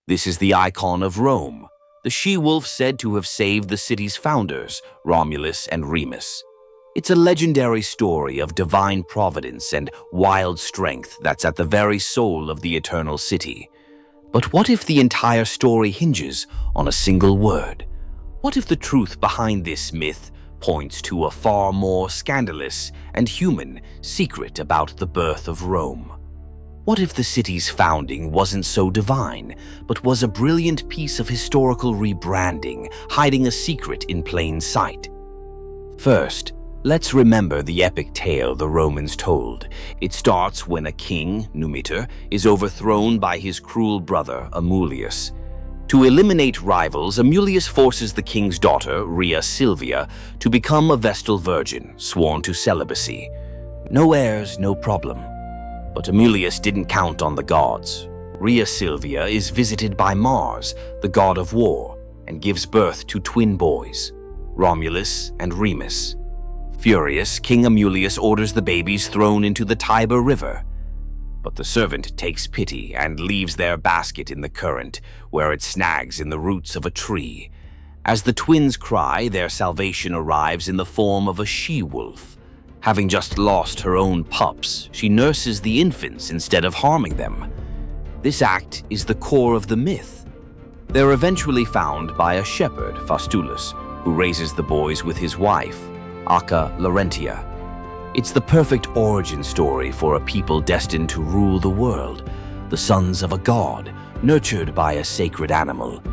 This is the icon of Rome, the she-wolf said to have saved the city's founders, Romulus and Remus. It's a legendary story of divine providence and wild strength that's at the very soul of the eternal city. But what if the entire story hinges on a single word? What if the truth behind this myth points to a far more scandalous and human secret about the birth of Rome? What if the city's founding wasn't so divine, but was a brilliant piece of historical rebranding, hiding a secret in plain sight? First, let's remember the epic tale the Romans told. It starts when a king, Numitor, is overthrown by his cruel brother, Amulius. To eliminate rivals, Amulius forces the king's daughter, Rhea Silvia, to become a Vestal virgin, sworn to celibacy. No heirs, no problem. But Amulius didn't count on the gods. Rhea Silvia is visited by Mars, the god of war, and gives birth to twin boys, Romulus and Remus. Furious, King Amulius orders the babies thrown into the Tiber River. But the servant takes pity and leaves their basket in the current, where it snags in the roots of a tree. As the twins cry, their salvation arrives in the form of a she-wolf. Having just lost her own pups, she nurses the infants instead of harming them. This act is the core of the myth. They're eventually found by a shepherd, Faustulus, who raises the boys with his wife, Acca Larentia. It's the perfect origin story for a people destined to rule the world, the sons of a god, nurtured by a sacred animal.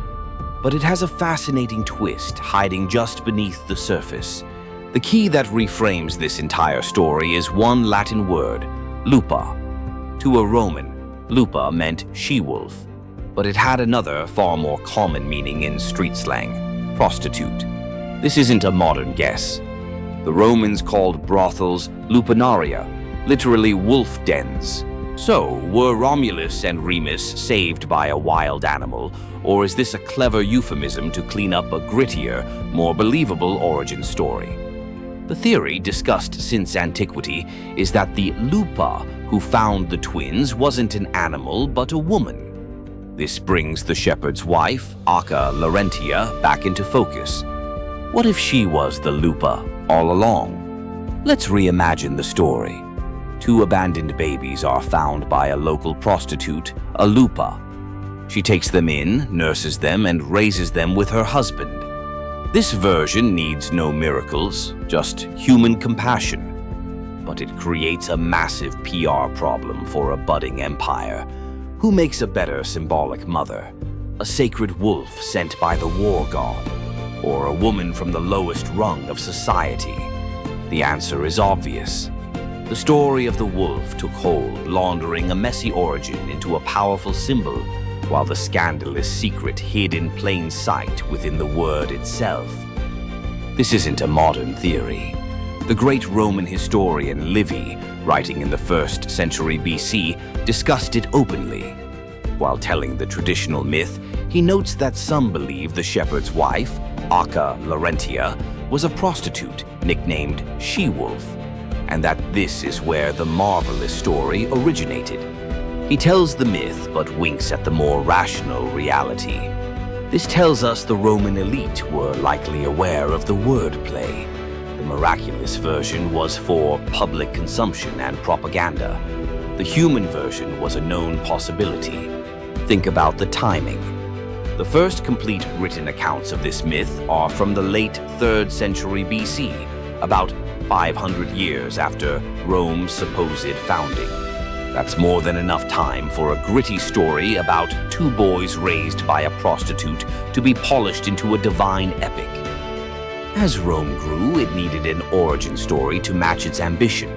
But it has a fascinating twist hiding just beneath the surface. The key that reframes this entire story is one Latin word, lupa. To a Roman, lupa meant she-wolf, but it had another, far more common meaning in street slang, prostitute. This isn't a modern guess. The Romans called brothels lupanaria, literally wolf dens. So, were Romulus and Remus saved by a wild animal, or is this a clever euphemism to clean up a grittier, more believable origin story? The theory, discussed since antiquity, is that the Lupa who found the twins wasn't an animal but a woman. This brings the shepherd's wife, Acca Larentia, back into focus. What if she was the Lupa all along? Let's reimagine the story. Two abandoned babies are found by a local prostitute, a Lupa. She takes them in, nurses them, and raises them with her husband. This version needs no miracles, just human compassion. But it creates a massive PR problem for a budding empire. Who makes a better symbolic mother? A sacred wolf sent by the war god, or a woman from the lowest rung of society? The answer is obvious. The story of the wolf took hold, laundering a messy origin into a powerful symbol, while the scandalous secret hid in plain sight within the word itself. This isn't a modern theory. The great Roman historian Livy, writing in the 1st century BC, discussed it openly. While telling the traditional myth, he notes that some believe the shepherd's wife, Acca Larentia, was a prostitute nicknamed She-Wolf, and that this is where the marvelous story originated. He tells the myth but winks at the more rational reality. This tells us the Roman elite were likely aware of the wordplay. The miraculous version was for public consumption and propaganda. The human version was a known possibility. Think about the timing. The first complete written accounts of this myth are from the late 3rd century BC, about 500 years after Rome's supposed founding. That's more than enough time for a gritty story about two boys raised by a prostitute to be polished into a divine epic. As Rome grew, it needed an origin story to match its ambition.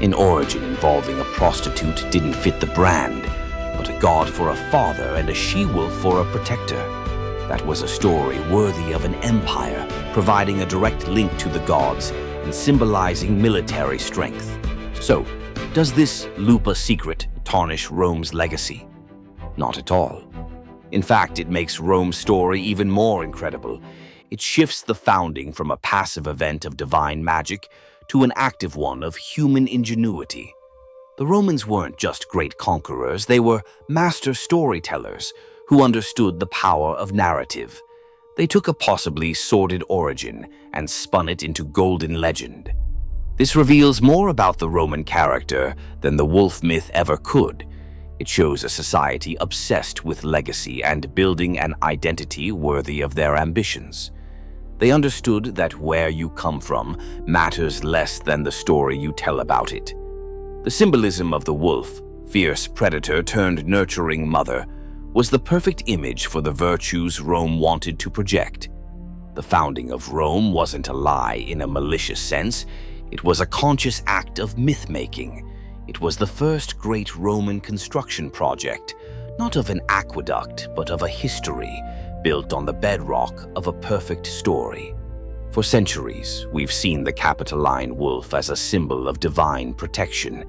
An origin involving a prostitute didn't fit the brand, but a god for a father and a she-wolf for a protector. That was a story worthy of an empire, providing a direct link to the gods and symbolizing military strength. So, does this Lupa Secret tarnish Rome's legacy? Not at all. In fact, it makes Rome's story even more incredible. It shifts the founding from a passive event of divine magic to an active one of human ingenuity. The Romans weren't just great conquerors, they were master storytellers who understood the power of narrative. They took a possibly sordid origin and spun it into golden legend. This reveals more about the Roman character than the wolf myth ever could. It shows a society obsessed with legacy and building an identity worthy of their ambitions. They understood that where you come from matters less than the story you tell about it. The symbolism of the wolf, fierce predator turned nurturing mother, was the perfect image for the virtues Rome wanted to project. The founding of Rome wasn't a lie in a malicious sense. It was a conscious act of myth-making. It was the first great Roman construction project, not of an aqueduct, but of a history built on the bedrock of a perfect story. For centuries, we've seen the Capitoline wolf as a symbol of divine protection,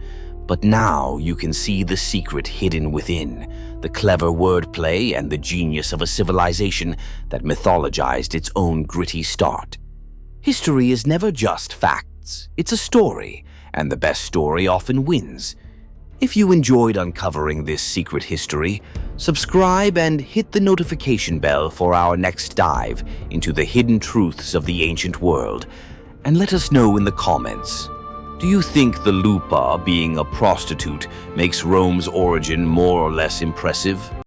but now you can see the secret hidden within, the clever wordplay and the genius of a civilization that mythologized its own gritty start. History is never just facts, it's a story, and the best story often wins. If you enjoyed uncovering this secret history, subscribe and hit the notification bell for our next dive into the hidden truths of the ancient world, and let us know in the comments. Do you think the Lupa being a prostitute makes Rome's origin more or less impressive?